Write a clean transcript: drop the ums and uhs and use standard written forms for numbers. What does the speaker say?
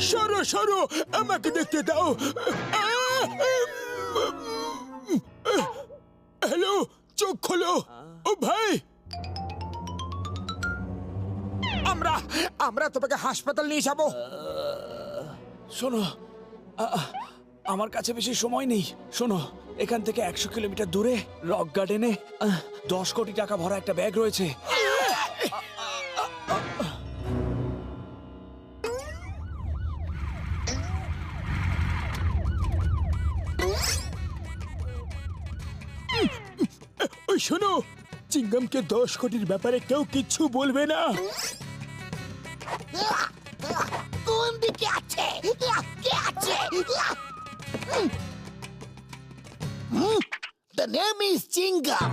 সরো সরো, আমাকে দেখতে দাও। হ্যালো, চোখ খোলো। ও ভাই, আমরা আমরা তোমাকে হাসপাতাল নিয়ে যাব। শোনো, আমার কাছে বেশি সময় নেই। শোনো, এখান থেকে 100 কিলোমিটার দূরে রক গার্ডেনে 10 কোটি টাকা ভরা একটা ব্যাগ রয়েছে। ওই শোনো, চিঙ্গামকে 10 কোটির ব্যাপারে কেউ কিচ্ছু বলবে না। কোন দিকে আছে? কে আছে? The name is Chingam.